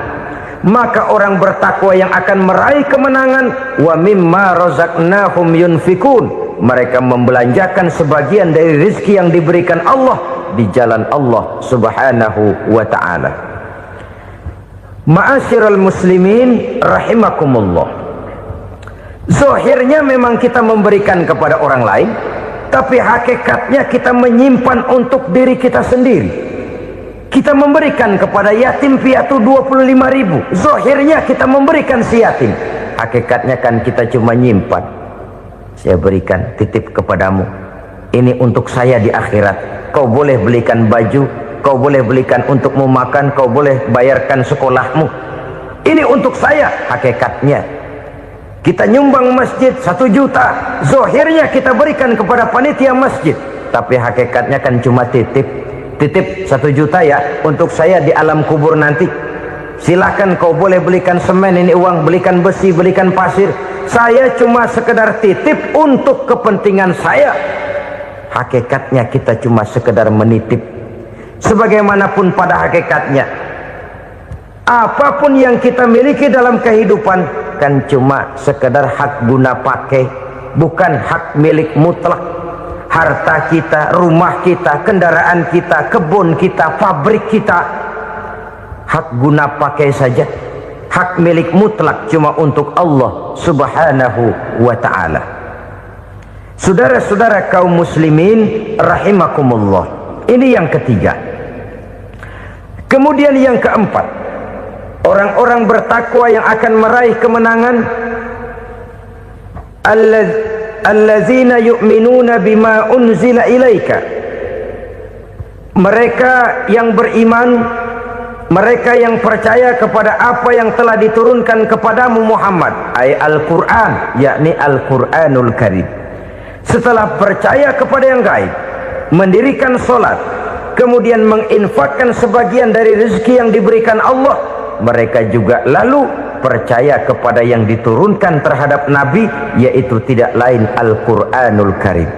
Maka orang bertakwa yang akan meraih kemenangan, wa mimma razaqnahum yunfikun, mereka membelanjakan sebagian dari rezeki yang diberikan Allah di jalan Allah subhanahu wa ta'ala. Ma'asyiral muslimin rahimakumullah, zahirnya memang kita memberikan kepada orang lain, tapi hakikatnya kita menyimpan untuk diri kita sendiri. Kita memberikan kepada yatim piatu 25.000, zahirnya kita memberikan si yatim, hakikatnya kan kita cuma nyimpan. Saya berikan, titip kepadamu, ini untuk saya di akhirat. Kau boleh belikan baju, kau boleh belikan untukmu makan, kau boleh bayarkan sekolahmu, ini untuk saya. Hakikatnya kita nyumbang masjid 1 juta, zahirnya kita berikan kepada panitia masjid, tapi hakikatnya kan cuma titip 1 juta ya, untuk saya di alam kubur nanti. Silahkan kau boleh belikan semen, ini uang, belikan besi, belikan pasir, saya cuma sekedar titip untuk kepentingan saya. Hakikatnya kita cuma sekedar menitip. Sebagaimanapun pada hakikatnya, apapun yang kita miliki dalam kehidupan kan cuma sekedar hak guna pakai, bukan hak milik mutlak. Harta kita, rumah kita, kendaraan kita, kebun kita, pabrik kita, hak guna pakai saja. Hak milik mutlak cuma untuk Allah subhanahu wa ta'ala. Saudara-saudara kaum muslimin rahimakumullah, ini yang ketiga. Kemudian yang keempat, orang-orang bertakwa yang akan meraih kemenangan, allazina yu'minuna bima unzila ilaika, mereka yang beriman, mereka yang percaya kepada apa yang telah diturunkan kepadamu Muhammad, ay Al-Quran, yakni Al-Quranul Karim. Setelah percaya kepada yang gaib, mendirikan solat, kemudian menginfakkan sebagian dari rezeki yang diberikan Allah, mereka juga lalu percaya kepada yang diturunkan terhadap Nabi, yaitu tidak lain Al-Quranul Karim.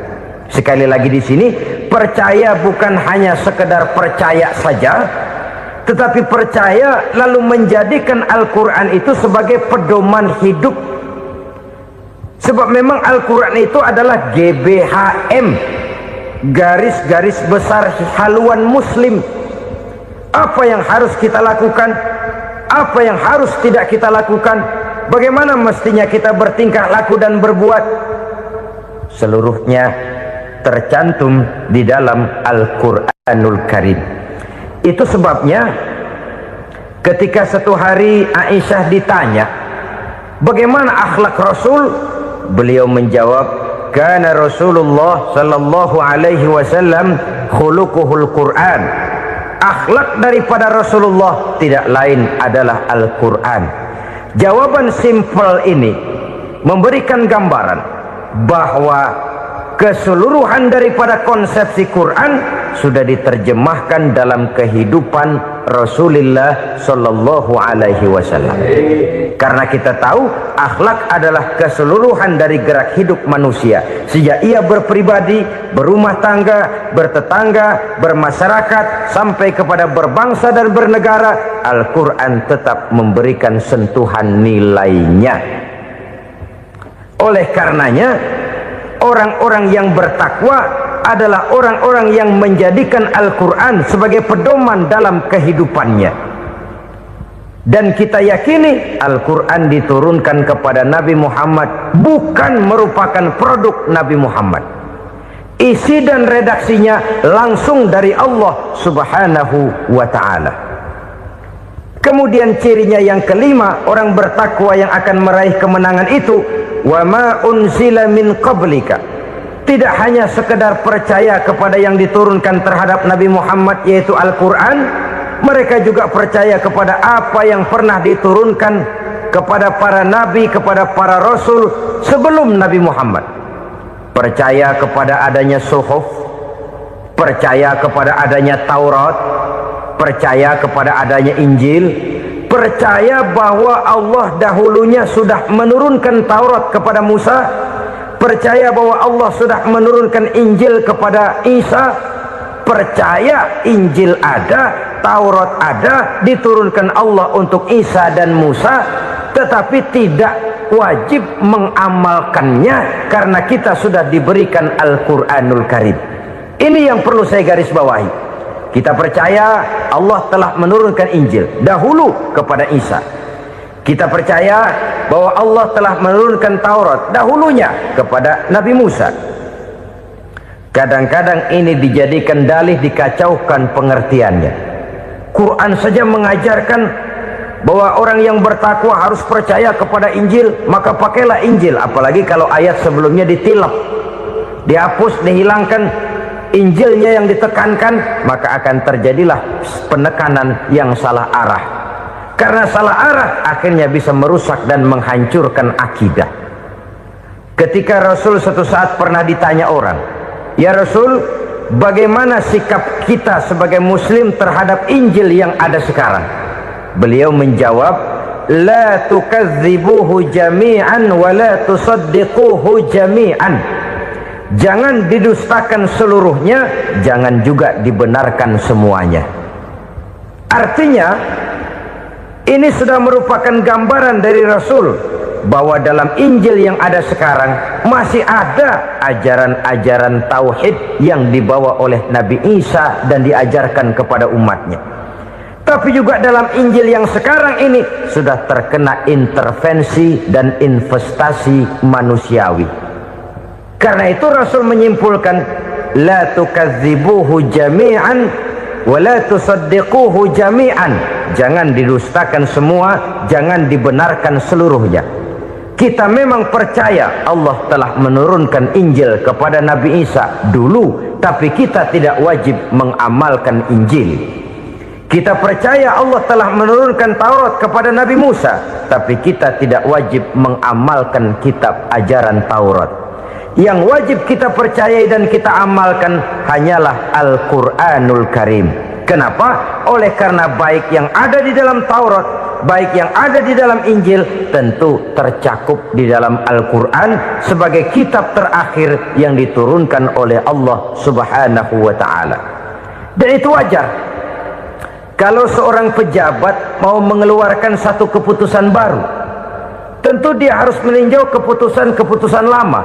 Sekali lagi di sini, percaya bukan hanya sekedar percaya saja, tetapi percaya lalu menjadikan Al-Quran itu sebagai pedoman hidup. Sebab memang Al-Quran itu adalah GBHM, garis-garis besar haluan muslim. Apa yang harus kita lakukan, apa yang harus tidak kita lakukan, bagaimana mestinya kita bertingkah laku dan berbuat, seluruhnya tercantum di dalam Al-Quranul Karim. Itu sebabnya ketika satu hari Aisyah ditanya bagaimana akhlak Rasul, beliau menjawab, kana Rasulullah sallallahu alaihi wasallam khuluquhul Quran. Akhlak daripada Rasulullah tidak lain adalah Al-Quran. Jawaban simpel ini memberikan gambaran bahwa keseluruhan daripada konsepsi Quran sudah diterjemahkan dalam kehidupan Rasulullah sallallahu alaihi wasallam. Karena kita tahu akhlak adalah keseluruhan dari gerak hidup manusia, sejak ia berpribadi, berumah tangga, bertetangga, bermasyarakat, sampai kepada berbangsa dan bernegara. Al-Quran tetap memberikan sentuhan nilainya. Oleh karenanya, orang-orang yang bertakwa adalah orang-orang yang menjadikan Al-Quran sebagai pedoman dalam kehidupannya. Dan kita yakini Al-Quran diturunkan kepada Nabi Muhammad bukan merupakan produk Nabi Muhammad. Isi dan redaksinya langsung dari Allah subhanahu wa ta'ala. Kemudian cirinya yang kelima, orang bertakwa yang akan meraih kemenangan itu, wa ma unzila min qablika, tidak hanya sekedar percaya kepada yang diturunkan terhadap Nabi Muhammad yaitu Al-Quran, mereka juga percaya kepada apa yang pernah diturunkan kepada para nabi, kepada para rasul sebelum Nabi Muhammad. Percaya kepada adanya suhuf, percaya kepada adanya Taurat, percaya kepada adanya Injil, percaya bahwa Allah dahulunya sudah menurunkan Taurat kepada Musa, percaya bahwa Allah sudah menurunkan Injil kepada Isa, percaya Injil ada, Taurat ada, diturunkan Allah untuk Isa dan Musa, tetapi tidak wajib mengamalkannya karena kita sudah diberikan Al-Quranul Karim. Ini yang perlu saya garis bawahi. Kita percaya Allah telah menurunkan Injil dahulu kepada Isa. Kita percaya bahwa Allah telah menurunkan Taurat dahulunya kepada Nabi Musa. Kadang-kadang ini dijadikan dalih, dikacaukan pengertiannya. Quran saja mengajarkan bahwa orang yang bertakwa harus percaya kepada Injil, maka pakailah Injil. Apalagi kalau ayat sebelumnya ditilap, dihapus, dihilangkan, Injilnya yang ditekankan, maka akan terjadilah penekanan yang salah arah. Karena salah arah akhirnya bisa merusak dan menghancurkan akidah. Ketika Rasul suatu saat pernah ditanya orang, "Ya Rasul, bagaimana sikap kita sebagai muslim terhadap Injil yang ada sekarang?" Beliau menjawab, "La tukadzibuhu jami'an wa la tusaddiquhu jami'an." Jangan didustakan seluruhnya, jangan juga dibenarkan semuanya. Artinya, ini sudah merupakan gambaran dari Rasul bahwa dalam Injil yang ada sekarang masih ada ajaran-ajaran tauhid yang dibawa oleh Nabi Isa dan diajarkan kepada umatnya. Tapi juga dalam Injil yang sekarang ini sudah terkena intervensi dan investasi manusiawi. Karena itu Rasul menyimpulkan, la tukadzibuhu jami'an wa la tusaddiquhu jami'an. Jangan didustakan semua, jangan dibenarkan seluruhnya. Kita memang percaya Allah telah menurunkan Injil kepada Nabi Isa dulu, tapi kita tidak wajib mengamalkan Injil. Kita percaya Allah telah menurunkan Taurat kepada Nabi Musa, tapi kita tidak wajib mengamalkan kitab ajaran Taurat. Yang wajib kita percayai dan kita amalkan hanyalah Al-Quranul Karim. Kenapa? Oleh karena baik yang ada di dalam Taurat, baik yang ada di dalam Injil, tentu tercakup di dalam Al-Quran sebagai kitab terakhir yang diturunkan oleh Allah Subhanahu wa Ta'ala. Dan itu wajar. Kalau seorang pejabat mau mengeluarkan satu keputusan baru, tentu dia harus meninjau keputusan-keputusan lama.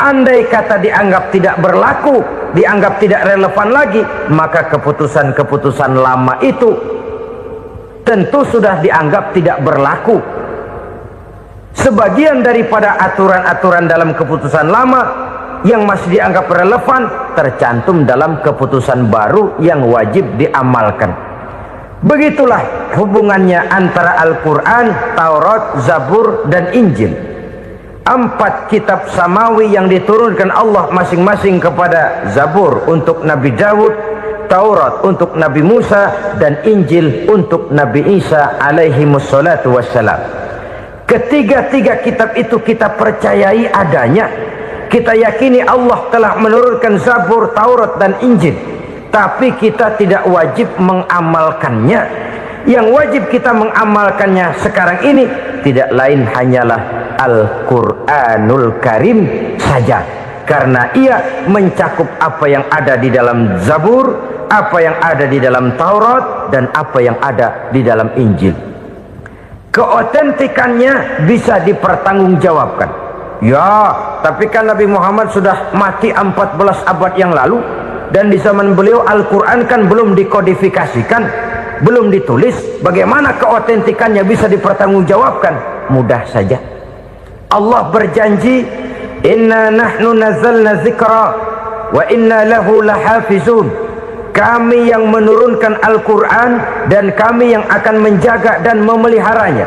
Andai kata dianggap tidak berlaku, dianggap tidak relevan lagi, maka keputusan-keputusan lama itu tentu sudah dianggap tidak berlaku. Sebagian daripada aturan-aturan dalam keputusan lama yang masih dianggap relevan tercantum dalam keputusan baru yang wajib diamalkan. Begitulah hubungannya antara Al-Quran, Taurat, Zabur, dan Injil. 4 kitab samawi yang diturunkan Allah masing-masing kepada Zabur untuk Nabi Daud, Taurat untuk Nabi Musa, dan Injil untuk Nabi Isa alaihi wassalatu wassalam. Ketiga-tiga kitab itu kita percayai adanya. Kita yakini Allah telah menurunkan Zabur, Taurat, dan Injil, tapi kita tidak wajib mengamalkannya. Yang wajib kita mengamalkannya sekarang ini tidak lain hanyalah Al-Quranul Karim saja, karena ia mencakup apa yang ada di dalam Zabur, apa yang ada di dalam Taurat, dan apa yang ada di dalam Injil. Keotentikannya bisa dipertanggungjawabkan. Ya, tapi kan Nabi Muhammad sudah mati 14 abad yang lalu, dan di zaman beliau Al-Quran kan belum dikodifikasikan, belum ditulis. Bagaimana keotentikannya bisa dipertanggungjawabkan? Mudah saja. Allah berjanji, inna nahnu nazzalna dzikra wa inna lahu lahafizun. Kami yang menurunkan Al-Quran dan kami yang akan menjaga dan memeliharanya.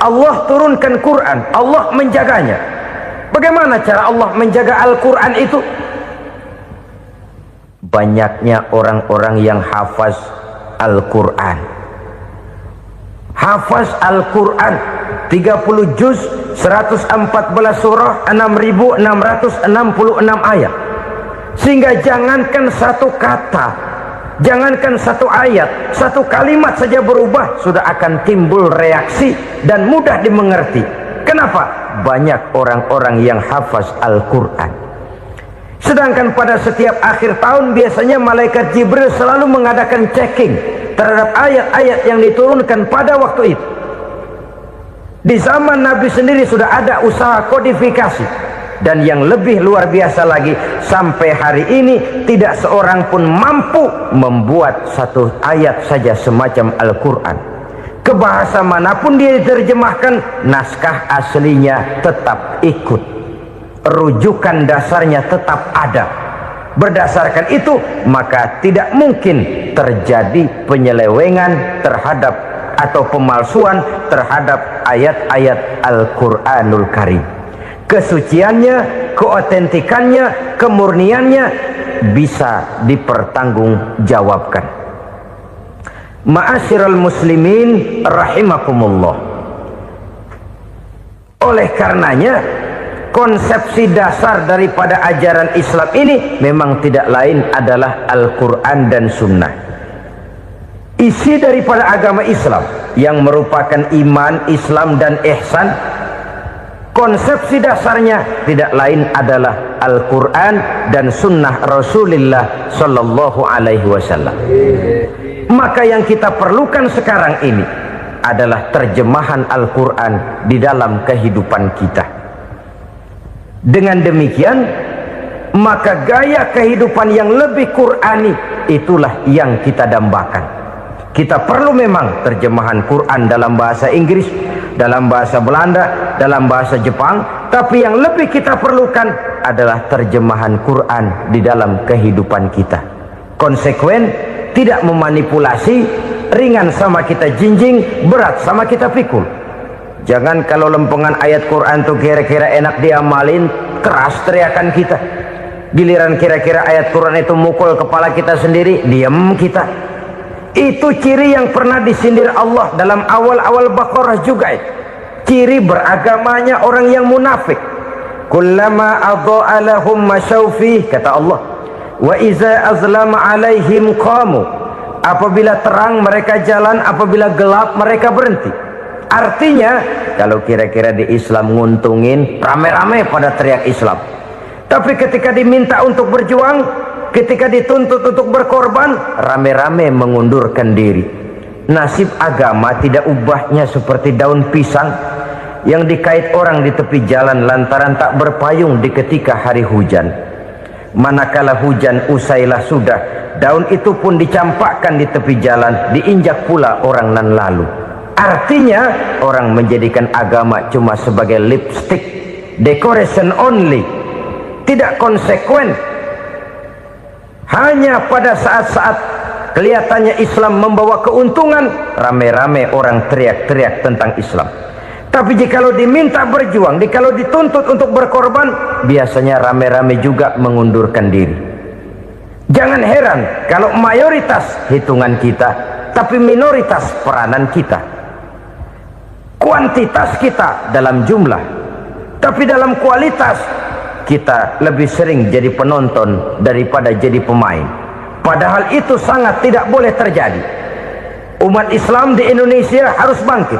Allah turunkan Quran, Allah menjaganya. Bagaimana cara Allah menjaga Al-Quran itu? Banyaknya orang-orang yang hafaz Al-Quran. Hafaz Al-Quran 30 juz, 114 surah, 6.666 ayat. Sehingga jangankan satu kata Jangankan satu ayat, satu kalimat saja berubah sudah akan timbul reaksi dan mudah dimengerti. Kenapa? Banyak orang-orang yang hafaz Al-Quran. Sedangkan pada setiap akhir tahun biasanya malaikat Jibril selalu mengadakan checking terhadap ayat-ayat yang diturunkan pada waktu itu. Di zaman Nabi sendiri sudah ada usaha kodifikasi. Dan yang lebih luar biasa lagi, sampai hari ini tidak seorang pun mampu membuat satu ayat saja semacam Al-Quran. Ke bahasa manapun dia diterjemahkan, naskah aslinya tetap ikut, rujukan dasarnya tetap ada. Berdasarkan itu maka tidak mungkin terjadi penyelewengan terhadap atau pemalsuan terhadap ayat-ayat Al-Quranul Karim. Kesuciannya, keotentikannya, kemurniannya bisa dipertanggungjawabkan. Ma'asyiral muslimin rahimakumullah. Oleh karenanya, konsepsi dasar daripada ajaran Islam ini memang tidak lain adalah Al-Quran dan Sunnah. Isi daripada agama Islam yang merupakan iman, Islam dan ihsan, konsepsi dasarnya tidak lain adalah Al-Quran dan Sunnah Rasulullah Sallallahu Alaihi Wasallam. Maka yang kita perlukan sekarang ini adalah terjemahan Al-Quran di dalam kehidupan kita. Dengan demikian, maka gaya kehidupan yang lebih Qurani itulah yang kita dambakan. Kita perlu memang terjemahan Quran dalam bahasa Inggris, dalam bahasa Belanda, dalam bahasa Jepang, tapi yang lebih kita perlukan adalah terjemahan Quran di dalam kehidupan kita. Konsekuen, tidak memanipulasi, ringan sama kita jinjing, berat sama kita pikul. Jangan kalau lempengan ayat Quran tuh kira-kira enak diamalin, keras teriakan kita. Giliran kira-kira ayat Quran itu mukul kepala kita sendiri, diam kita. Itu ciri yang pernah disindir Allah dalam awal-awal Baqarah juga itu. Ciri beragamanya orang yang munafik. Kullama adha'a lahum masyawfi, kata Allah, wa iza azlama alaihim qamu. Apabila terang mereka jalan, apabila gelap mereka berhenti. Artinya kalau kira-kira di Islam nguntungin, rame-rame pada teriak Islam. Tapi ketika diminta untuk berjuang, ketika dituntut untuk berkorban, rame-rame mengundurkan diri. Nasib agama tidak ubahnya seperti daun pisang yang dikait orang di tepi jalan lantaran tak berpayung di ketika hari hujan. Manakala hujan usailah sudah, daun itu pun dicampakkan di tepi jalan, diinjak pula orang nan lalu. Artinya orang menjadikan agama cuma sebagai lipstick, decoration only, tidak konsekuen. Hanya pada saat-saat kelihatannya Islam membawa keuntungan, rame-rame orang teriak-teriak tentang Islam. Tapi jikalau diminta berjuang, jikalau dituntut untuk berkorban, biasanya rame-rame juga mengundurkan diri. Jangan heran kalau mayoritas hitungan kita, tapi minoritas peranan kita. Kuantitas kita dalam jumlah, tapi dalam kualitas kita lebih sering jadi penonton daripada jadi pemain. Padahal itu sangat tidak boleh terjadi. Umat Islam di Indonesia harus bangkit.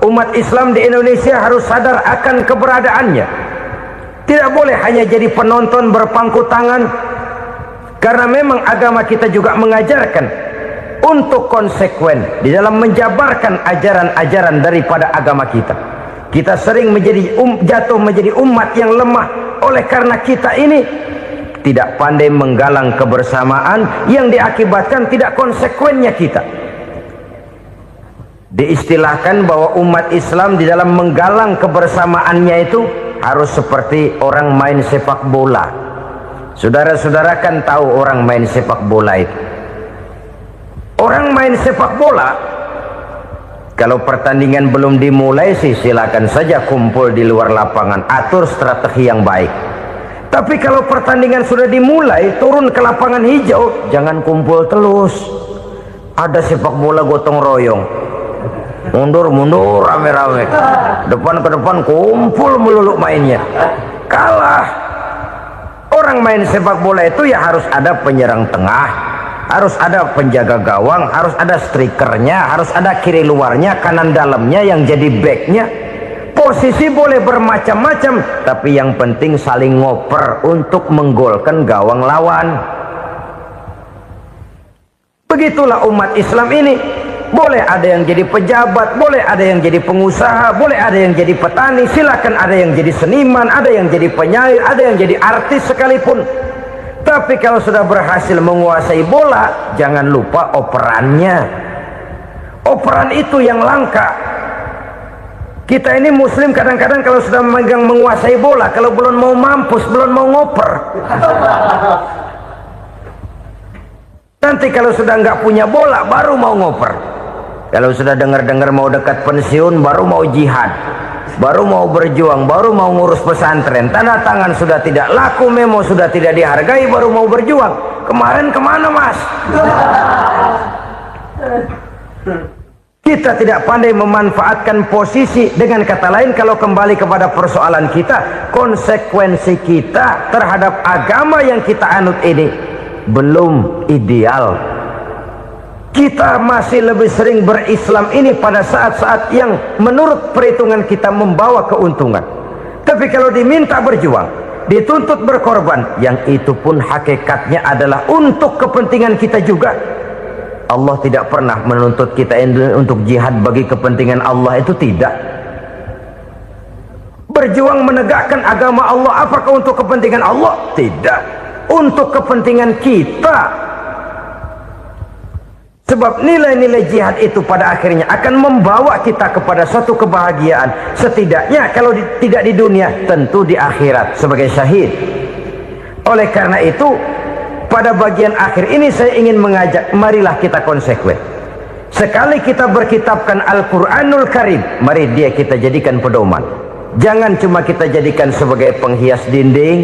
Umat Islam di Indonesia harus sadar akan keberadaannya. Tidak boleh hanya jadi penonton berpangku tangan, karena memang agama kita juga mengajarkan untuk konsekuen di dalam menjabarkan ajaran-ajaran daripada agama kita. Kita sering menjadi jatuh menjadi umat yang lemah oleh karena kita ini tidak pandai menggalang kebersamaan yang diakibatkan tidak konsekuennya kita. Diistilahkan bahwa umat Islam di dalam menggalang kebersamaannya itu harus seperti orang main sepak bola. Saudara-saudara kan tahu orang main sepak bola itu. Orang main sepak bola, kalau pertandingan belum dimulai sih silakan saja kumpul di luar lapangan, atur strategi yang baik. Tapi kalau pertandingan sudah dimulai, turun ke lapangan hijau, jangan kumpul terus. Ada sepak bola gotong royong, mundur-mundur rame-rame, depan ke depan kumpul melulu mainnya. Kalah. Orang main sepak bola itu ya harus ada penyerang tengah, harus ada penjaga gawang, harus ada strikernya, harus ada kiri luarnya, kanan dalamnya yang jadi backnya. Posisi boleh bermacam-macam, tapi yang penting saling ngoper untuk menggolkan gawang lawan. Begitulah umat Islam ini. Boleh ada yang jadi pejabat, boleh ada yang jadi pengusaha, boleh ada yang jadi petani, silakan ada yang jadi seniman, ada yang jadi penyair, ada yang jadi artis sekalipun. Tapi kalau sudah berhasil menguasai bola, jangan lupa operannya. Operan itu yang langka. Kita ini muslim kadang-kadang kalau sudah memegang menguasai bola, kalau belum mau mampus, belum mau ngoper. Nanti kalau sudah nggak punya bola, baru mau ngoper. Kalau sudah dengar-dengar mau dekat pensiun, baru mau jihad, baru mau berjuang, baru mau ngurus pesantren. Tanda tangan sudah tidak laku, memo sudah tidak dihargai, baru mau berjuang. Kemarin kemana mas? Kita tidak pandai memanfaatkan posisi. Dengan kata lain, kalau kembali kepada persoalan kita, konsekuensi kita terhadap agama yang kita anut ini belum ideal. Kita masih lebih sering berislam ini pada saat-saat yang menurut perhitungan kita membawa keuntungan. Tapi kalau diminta berjuang, dituntut berkorban, yang itu pun hakikatnya adalah untuk kepentingan kita juga. Allah tidak pernah menuntut kita untuk jihad bagi kepentingan Allah, itu tidak. Berjuang menegakkan agama Allah, apakah untuk kepentingan Allah? Tidak. Untuk kepentingan kita. Sebab nilai-nilai jihad itu pada akhirnya akan membawa kita kepada suatu kebahagiaan. Setidaknya kalau tidak di dunia, tentu di akhirat sebagai syahid. Oleh karena itu, pada bagian akhir ini saya ingin mengajak, marilah kita konsekuen. Sekali kita berkitabkan Al-Quranul Karim, mari dia kita jadikan pedoman. Jangan cuma kita jadikan sebagai penghias dinding,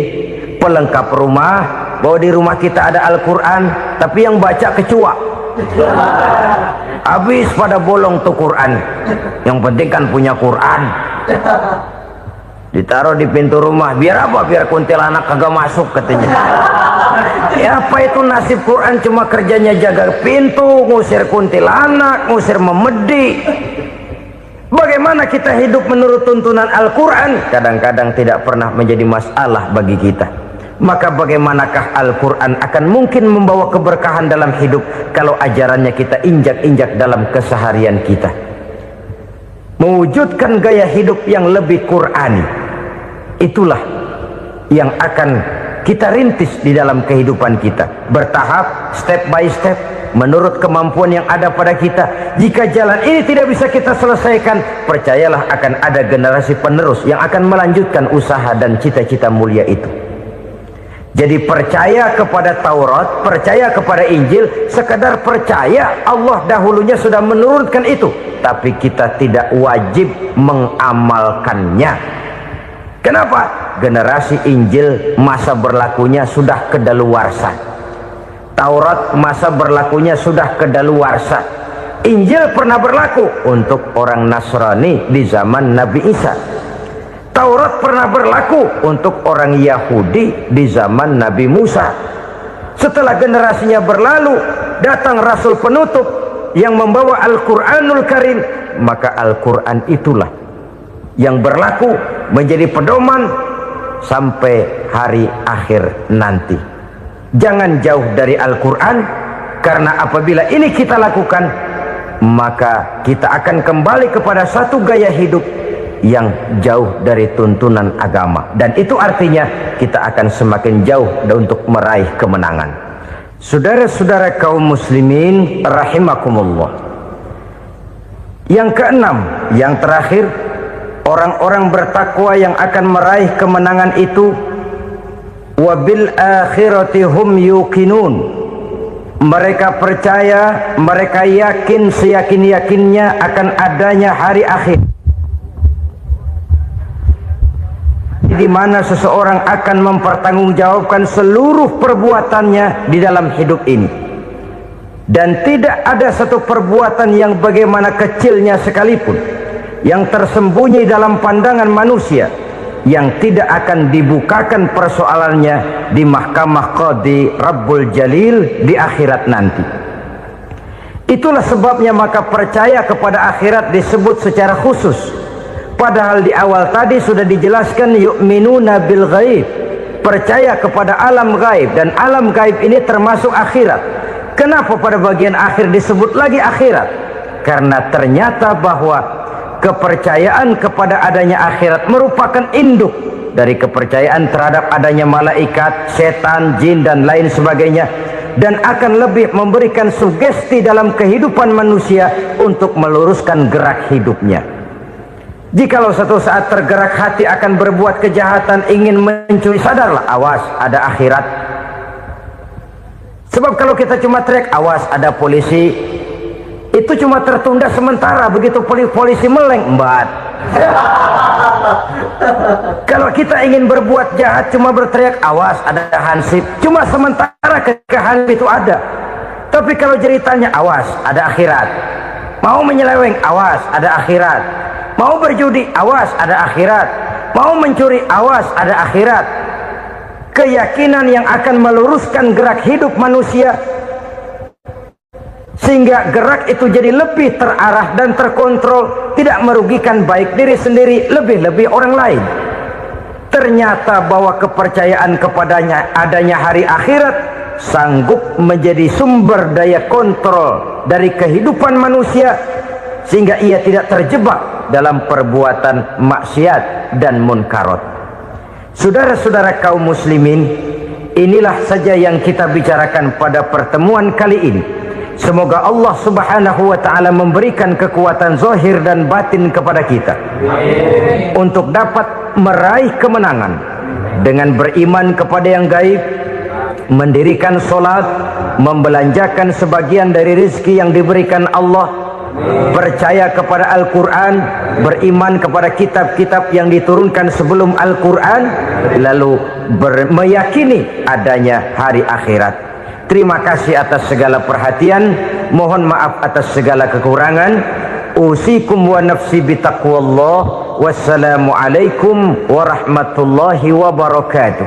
pelengkap rumah, bahwa di rumah kita ada Al-Quran, tapi yang baca kecoa. Habis pada bolong tuh Quran. Yang penting kan punya Quran, ditaruh di pintu rumah. Biar apa? Biar kuntilanak kagak masuk katanya. Ya apa itu nasib Quran? Cuma kerjanya jaga pintu, ngusir kuntilanak, ngusir memedi. Bagaimana kita hidup menurut tuntunan Al-Quran? Kadang-kadang tidak pernah menjadi masalah bagi kita. Maka bagaimanakah Al-Quran akan mungkin membawa keberkahan dalam hidup kalau ajarannya kita injak-injak dalam keseharian kita? Mewujudkan gaya hidup yang lebih Qurani, itulah yang akan kita rintis di dalam kehidupan kita, bertahap, step by step, menurut kemampuan yang ada pada kita. Jika jalan ini tidak bisa kita selesaikan, percayalah akan ada generasi penerus yang akan melanjutkan usaha dan cita-cita mulia itu. Jadi percaya kepada Taurat, percaya kepada Injil, sekadar percaya Allah dahulunya sudah menurunkan itu, tapi kita tidak wajib mengamalkannya. Kenapa? Generasi Injil masa berlakunya sudah kedaluarsa. Taurat masa berlakunya sudah kedaluarsa. Injil pernah berlaku untuk orang Nasrani di zaman Nabi Isa. Taurat pernah berlaku untuk orang Yahudi di zaman Nabi Musa. Setelah generasinya berlalu, datang Rasul penutup yang membawa Al-Quranul Karim. Maka Al-Quran itulah yang berlaku menjadi pedoman sampai hari akhir nanti. Jangan jauh dari Al-Quran, karena apabila ini kita lakukan, maka kita akan kembali kepada satu gaya hidup yang jauh dari tuntunan agama, dan itu artinya kita akan semakin jauh untuk meraih kemenangan. Saudara-saudara kaum muslimin rahimakumullah, yang keenam, yang terakhir, orang-orang bertakwa yang akan meraih kemenangan itu wabil akhirati hum yuqinun. Mereka percaya, mereka yakin seyakin-yakinnya akan adanya hari akhir, di mana seseorang akan mempertanggungjawabkan seluruh perbuatannya di dalam hidup ini, dan tidak ada satu perbuatan yang bagaimana kecilnya sekalipun yang tersembunyi dalam pandangan manusia yang tidak akan dibukakan persoalannya di mahkamah Qadi Rabbul Jalil di akhirat nanti. Itulah sebabnya maka percaya kepada akhirat disebut secara khusus. Padahal di awal tadi sudah dijelaskan yu'minuna bil ghaib, percaya kepada alam gaib, dan alam gaib ini termasuk akhirat. Kenapa pada bagian akhir disebut lagi akhirat? Karena ternyata bahwa kepercayaan kepada adanya akhirat merupakan induk dari kepercayaan terhadap adanya malaikat, setan, jin dan lain sebagainya, dan akan lebih memberikan sugesti dalam kehidupan manusia untuk meluruskan gerak hidupnya. Jikalau satu saat tergerak hati akan berbuat kejahatan, ingin mencuri, sadarlah, awas ada akhirat. Sebab kalau kita cuma teriak awas ada polisi, itu cuma tertunda sementara. Begitu polisi meleng, embat. Kalau kita ingin berbuat jahat cuma berteriak awas ada hansip, cuma sementara ketika hansip itu ada. Tapi kalau ceritanya awas ada akhirat, mau menyeleweng awas ada akhirat, mau berjudi awas ada akhirat, mau mencuri awas ada akhirat. Keyakinan yang akan meluruskan gerak hidup manusia sehingga gerak itu jadi lebih terarah dan terkontrol, tidak merugikan baik diri sendiri, lebih-lebih orang lain. Ternyata bahwa kepercayaan kepadanya adanya hari akhirat sanggup menjadi sumber daya kontrol dari kehidupan manusia, sehingga ia tidak terjebak dalam perbuatan maksiat dan munkarat. Saudara-saudara kaum muslimin, inilah saja yang kita bicarakan pada pertemuan kali ini. Semoga Allah subhanahu wa ta'ala memberikan kekuatan zahir dan batin kepada kita untuk dapat meraih kemenangan dengan beriman kepada yang gaib, mendirikan solat, membelanjakan sebagian dari rezeki yang diberikan Allah, percaya kepada Al-Quran, beriman kepada kitab-kitab yang diturunkan sebelum Al-Quran, lalu meyakini adanya hari akhirat. Terima kasih atas segala perhatian, mohon maaf atas segala kekurangan. Usikum wa nafsi bitaqwallah. Wassalamualaikum warahmatullahi wabarakatuh.